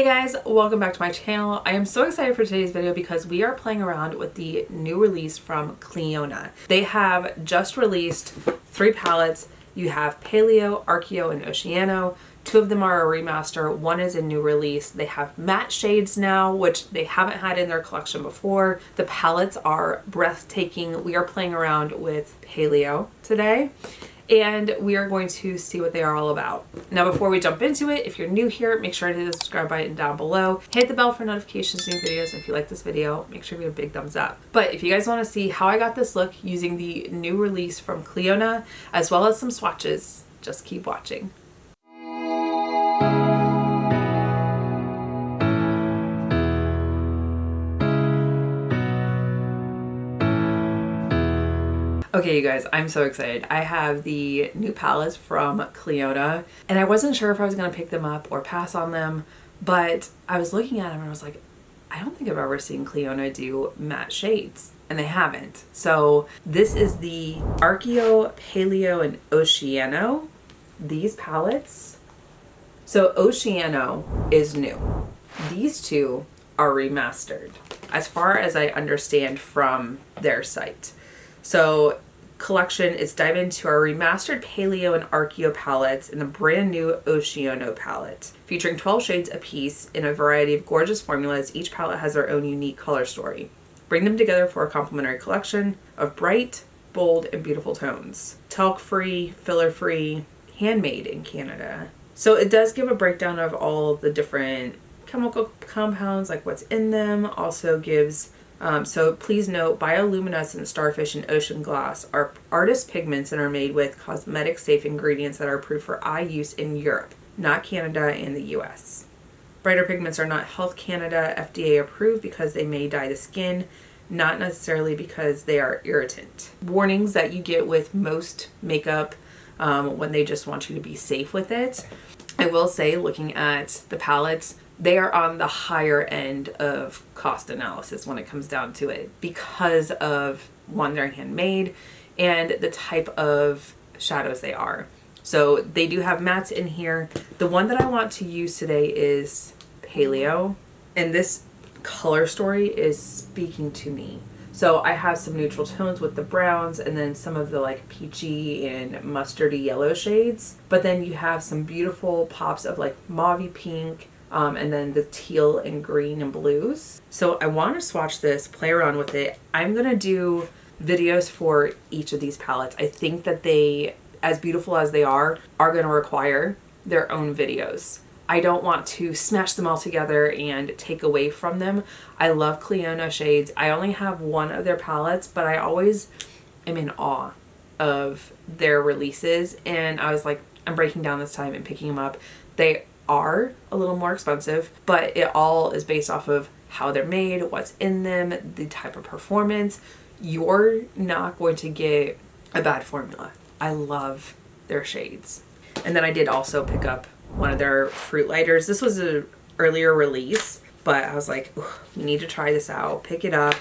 guys, welcome back to my channel. I am so excited for today's video because we are playing around with the new release from Clionadh. They have just released 3 palettes. You have Paleo, Archeo, and Oceano. 2 of them are a remaster, 1 is a new release. They have matte shades now, which they haven't had in their collection before. The palettes are breathtaking. We are playing around with Paleo today, and we are going to see what they are all about. Now, before we jump into it, if you're new here, make sure to hit the subscribe button down below. Hit the bell for notifications, new videos. And if you like this video, make sure to give a big thumbs up. But if you guys want to see how I got this look using the new release from Clionadh, as well as some swatches, just keep watching. Okay, you guys, I'm so excited. I have the new palettes from Clionadh, and I wasn't sure if I was going to pick them up or pass on them, but I was looking at them and I was like, I don't think I've ever seen Clionadh do matte shades, and they haven't. So this is the Archeo, Paleo, and Oceano, these palettes. So Oceano is new. These 2 are remastered, as far as I understand from their site. So collection is dive into our remastered Paleo and Archeo palettes in the brand new Oceano palette. Featuring 12 shades apiece in a variety of gorgeous formulas, each palette has their own unique color story. Bring them together for a complementary collection of bright, bold, and beautiful tones. Talc-free, filler-free, handmade in Canada. So it does give a breakdown of all the different chemical compounds, like what's in them. Also gives so please note, bioluminescent starfish and ocean glass are artist pigments and are made with cosmetic safe ingredients that are approved for eye use in Europe, not Canada and the US. Brighter pigments are not Health Canada FDA approved because they may dye the skin, not necessarily because they are irritant. Warnings that you get with most makeup when they just want you to be safe with it. I will say, looking at the palettes, they are on the higher end of cost analysis when it comes down to it because of, 1, they're handmade, and the type of shadows they are. So they do have mattes in here. The one that I want to use today is Paleo, and this color story is speaking to me. So I have some neutral tones with the browns and then some of the like peachy and mustardy yellow shades. But then you have some beautiful pops of like mauve pink, and then the teal and green and blues. So I want to swatch this, play around with it. I'm going to do videos for each of these palettes. I think that they, as beautiful as they are going to require their own videos. I don't want to smash them all together and take away from them. I love Clionadh shades. I only have 1 of their palettes, but I always am in awe of their releases. And I was like, I'm breaking down this time and picking them up. They are a little more expensive, but it all is based off of how they're made, what's in them, the type of performance. You're not going to get a bad formula. I love their shades. And then I did also pick up one of their fruit lighters. This was an earlier release, but I was like, we need to try this out, pick it up.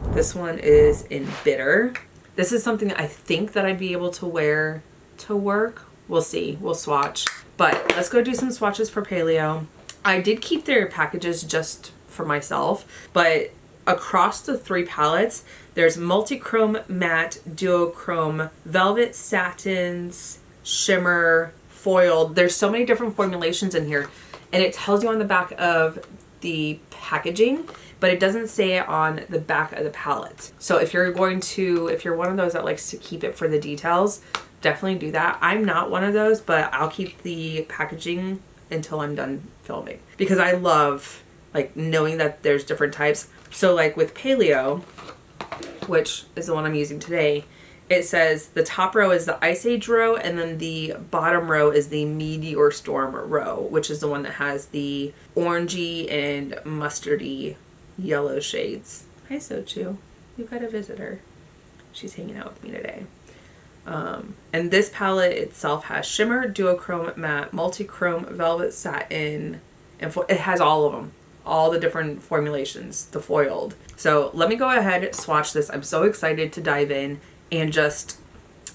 This one is in bitter. This is something I think that I'd be able to wear to work. We'll see, we'll swatch. But let's go do some swatches for Paleo. I did keep their packages just for myself, but across the 3 palettes, there's multi-chrome, matte, duochrome, velvet, satins, shimmer, foiled. There's so many different formulations in here, and it tells you on the back of the packaging, but it doesn't say it on the back of the palette. So if you're one of those that likes to keep it for the details, definitely do that. I'm not one of those, but I'll keep the packaging until I'm done filming because I love like knowing that there's different types. So like with Paleo, which is the one I'm using today, it says the top row is the Ice Age row, and then the bottom row is the Meteor Storm row, which is the one that has the orangey and mustardy yellow shades. Hi, Sochu. We've got a visitor. She's hanging out with me today. And this palette itself has shimmer, duochrome, matte, multi-chrome, velvet, satin, and it has all of them, all the different formulations, the foiled. So let me go ahead, swatch this. I'm so excited to dive in and just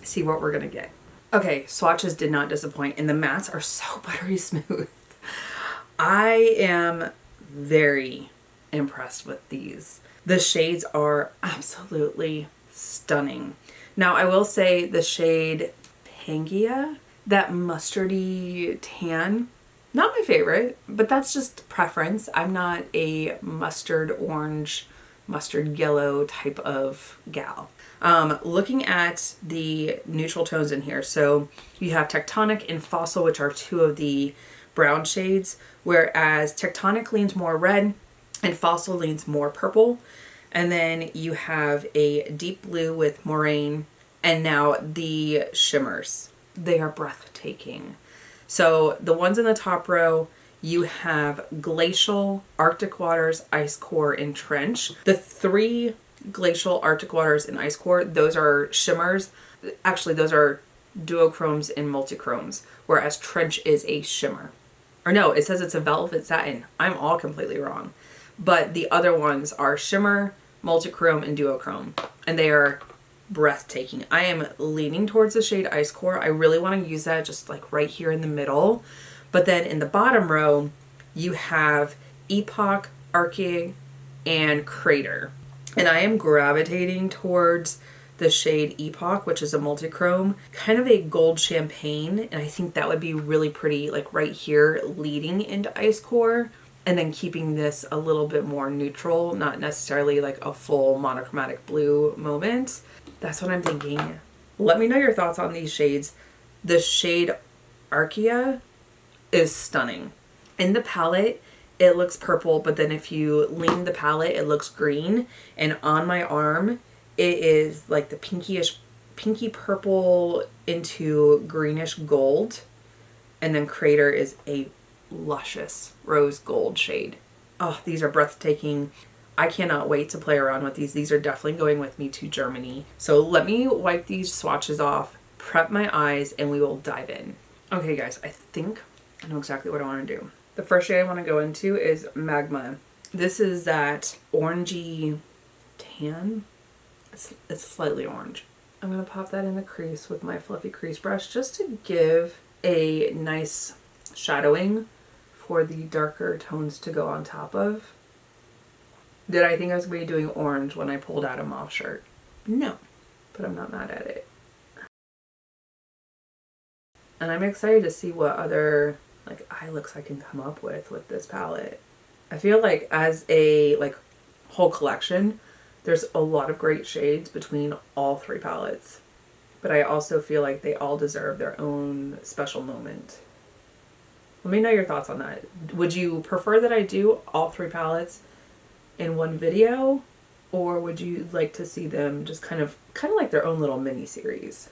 see what we're gonna get. Okay, swatches did not disappoint, and the mattes are so buttery smooth. I am very impressed with these. The shades are absolutely stunning. Now, I will say the shade Pangaea, that mustardy tan, not my favorite, but that's just preference. I'm not a mustard orange, mustard yellow type of gal. Looking at the neutral tones in here, so you have Tectonic and Fossil, which are two of the brown shades, whereas Tectonic leans more red and Fossil leans more purple. And then you have a deep blue with Moraine, and now the shimmers. They are breathtaking. So the ones in the top row, you have Glacial, Arctic Waters, Ice Core, and Trench. The three Glacial, Arctic Waters, and Ice Core, those are shimmers. Actually, those are duochromes and multichromes, whereas Trench is a shimmer. Or no, it says it's a velvet satin. I'm all completely wrong. But the other ones are shimmer, multichrome, and duochrome. And they are breathtaking. I am leaning towards the shade Ice Core. I really want to use that just like right here in the middle. But then in the bottom row, you have Epoch, Archaea, and Crater. And I am gravitating towards the shade Epoch, which is a multichrome, kind of a gold champagne. And I think that would be really pretty, like right here leading into Ice Core. And then keeping this a little bit more neutral, not necessarily like a full monochromatic blue moment. That's what I'm thinking. Let me know your thoughts on these shades. The shade Archaea is stunning. In the palette, it looks purple, but then if you lean the palette, it looks green. And on my arm, it is like the pinky purple into greenish gold. And then Crater is a luscious rose gold shade. Oh, these are breathtaking. I cannot wait to play around with these. These are definitely going with me to Germany. So let me wipe these swatches off, prep my eyes, and we will dive in. Okay guys, I think I know exactly what I want to do. The first shade I want to go into is Magma. This is that orangey tan. It's slightly orange. I'm going to pop that in the crease with my fluffy crease brush just to give a nice shadowing for the darker tones to go on top of. Did I think I was going to be doing orange when I pulled out a mauve shirt? No, but I'm not mad at it. And I'm excited to see what other like eye looks I can come up with this palette. I feel like as a like whole collection, there's a lot of great shades between all three palettes. But I also feel like they all deserve their own special moment. Let me know your thoughts on that. Would you prefer that I do all three palettes in one video? Or would you like to see them just kind of like their own little mini series?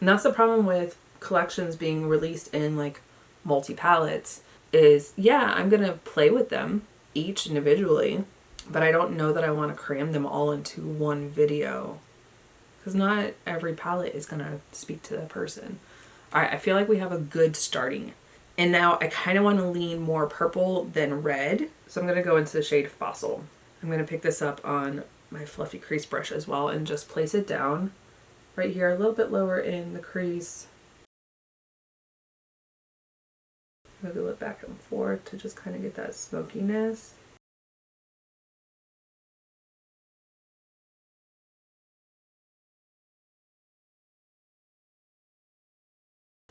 And that's the problem with collections being released in like multi palettes is, yeah, I'm gonna play with them each individually, but I don't know that I want to cram them all into one video because not every palette is gonna speak to the person. All right, I feel like we have a good starting. And now I kind of want to lean more purple than red. So I'm going to go into the shade Fossil. I'm going to pick this up on my fluffy crease brush as well and just place it down right here, a little bit lower in the crease. Wiggle it back and forth to just kind of get that smokiness.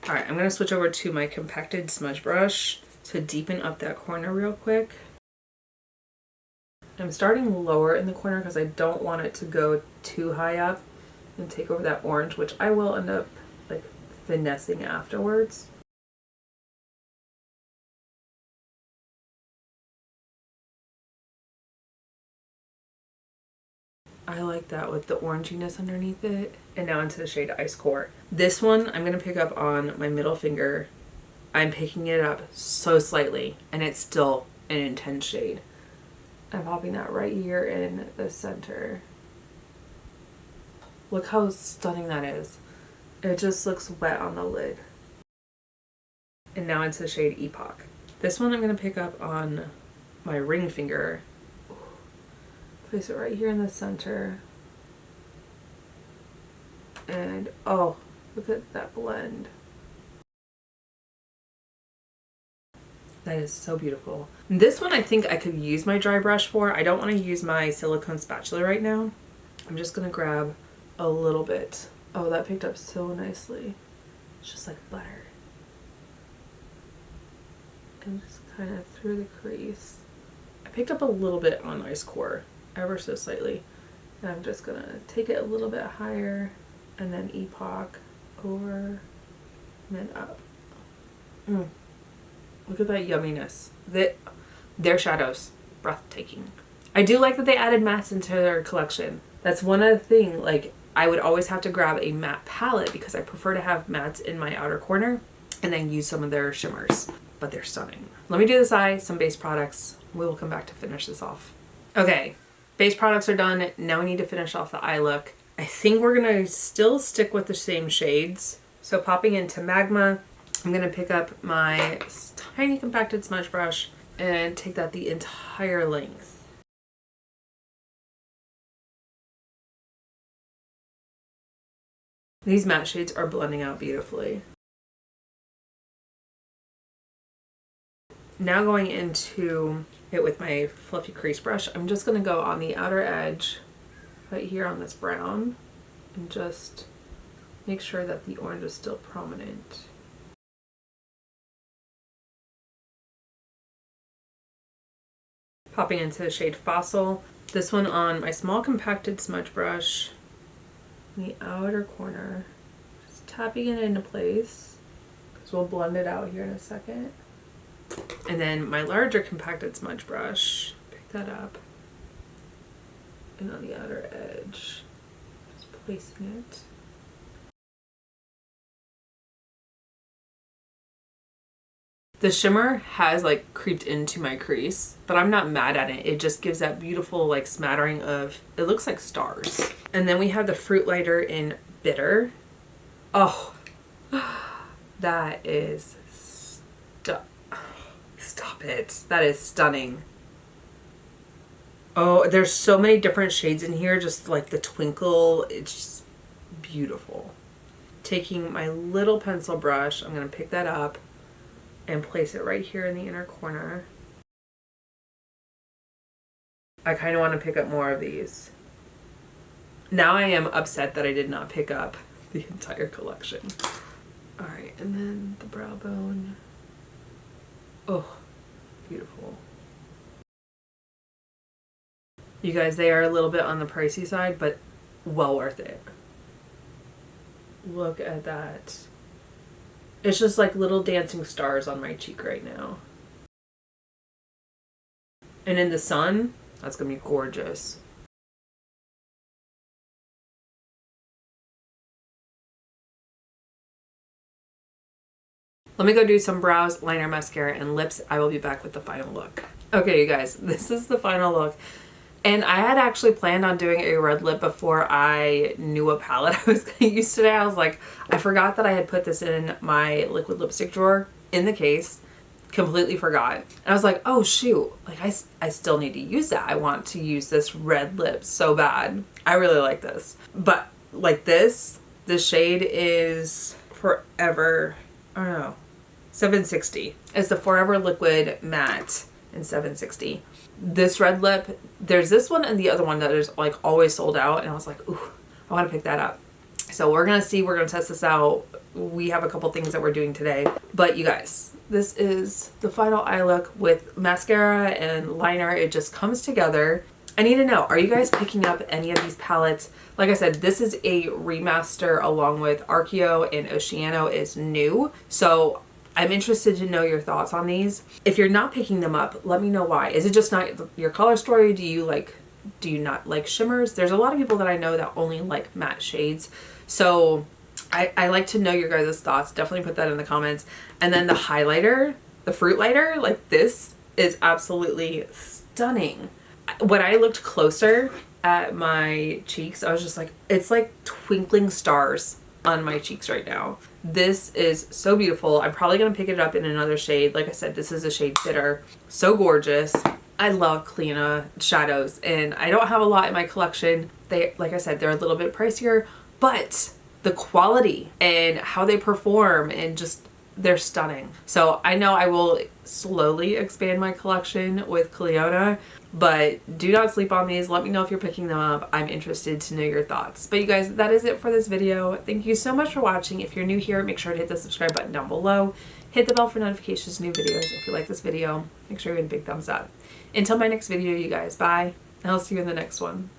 All right, I'm going to switch over to my compacted smudge brush to deepen up that corner real quick. I'm starting lower in the corner because I don't want it to go too high up and take over that orange, which I will end up like finessing afterwards. I like that with the oranginess underneath it. And now into the shade Ice Core. This one I'm going to pick up on my middle finger. I'm picking it up so slightly and it's still an intense shade. I'm popping that right here in the center. Look how stunning that is. It just looks wet on the lid. And now into the shade Epoch. This one I'm going to pick up on my ring finger. Place it right here in the center. And oh, look at that blend. That is so beautiful. This one I think I could use my dry brush for. I don't want to use my silicone spatula right now. I'm just going to grab a little bit. Oh, that picked up so nicely. It's just like butter. And just kind of through the crease. I picked up a little bit on ice core, ever so slightly. And I'm just going to take it a little bit higher and then epoch over and then up. Look at that yumminess. Their shadows, breathtaking. I do like that they added mattes into their collection. That's one other thing, like I would always have to grab a matte palette because I prefer to have mattes in my outer corner and then use some of their shimmers, but they're stunning. Let me do this eye, some base products. We will come back to finish this off. Okay, base products are done. Now we need to finish off the eye look. I think we're gonna still stick with the same shades. So popping into Magma, I'm gonna pick up my tiny compacted smudge brush and take that the entire length. These matte shades are blending out beautifully. Now going into it with my fluffy crease brush, I'm just gonna go on the outer edge right here on this brown and just make sure that the orange is still prominent. Popping into the shade Fossil. This one on my small compacted smudge brush in the outer corner. Just tapping it into place because we'll blend it out here in a second. And then my larger compacted smudge brush, pick that up. And on the outer edge, just placing it. The shimmer has like creeped into my crease, but I'm not mad at it. It just gives that beautiful like smattering of, it looks like stars. And then we have the Fruit Lighter in Bitter. Oh, that is, stop it. That is stunning. Oh, there's so many different shades in here, just like the twinkle, it's just beautiful. Taking my little pencil brush, I'm gonna pick that up and place it right here in the inner corner. I kind of want to pick up more of these. Now I am upset that I did not pick up the entire collection. All right, and then the brow bone. Oh, beautiful. You guys, they are a little bit on the pricey side, but well worth it. Look at that. It's just like little dancing stars on my cheek right now. And in the sun, that's gonna be gorgeous. Let me go do some brows, liner, mascara, and lips. I will be back with the final look. Okay, you guys, this is the final look. And I had actually planned on doing a red lip before I knew what palette I was going to use today. I was like, I forgot that I had put this in my liquid lipstick drawer in the case. Completely forgot. And I was like, oh shoot, like I still need to use that. I want to use this red lip so bad. I really like this. But like this shade is Forever, I don't know, 760. It's the Forever Liquid Matte in 760. This red lip, there's this one and the other one that is like always sold out, and I was like, ooh, I want to pick that up. So we're gonna test this out. We have a couple things that we're doing today, but you guys, this is the final eye look with mascara and liner. It just comes together. I need to know, are you guys picking up any of these palettes? Like I said, this is a remaster along with Archeo, and Oceano is new. So I'm interested to know your thoughts on these. If you're not picking them up, let me know why. Is it just not your color story? Do you not like shimmers? There's a lot of people that I know that only like matte shades. So I like to know your guys' thoughts. Definitely put that in the comments. And then the highlighter, the Fruit Lighter, like this is absolutely stunning. When I looked closer at my cheeks, I was just like, it's like twinkling stars on my cheeks right now. This is so beautiful. I'm probably going to pick it up in another shade. Like I said, this is a shade Bitter. So gorgeous. I love Clionadh shadows, and I don't have a lot in my collection. They, like I said, they're a little bit pricier, but the quality and how they perform and just they're stunning. So I know I will slowly expand my collection with Clionadh, but do not sleep on these. Let me know if you're picking them up. I'm interested to know your thoughts. But you guys, that is it for this video. Thank you so much for watching. If you're new here, make sure to hit the subscribe button down below. Hit the bell for notifications, new videos. If you like this video, make sure you hit a big thumbs up. Until my next video, you guys, bye. And I'll see you in the next one.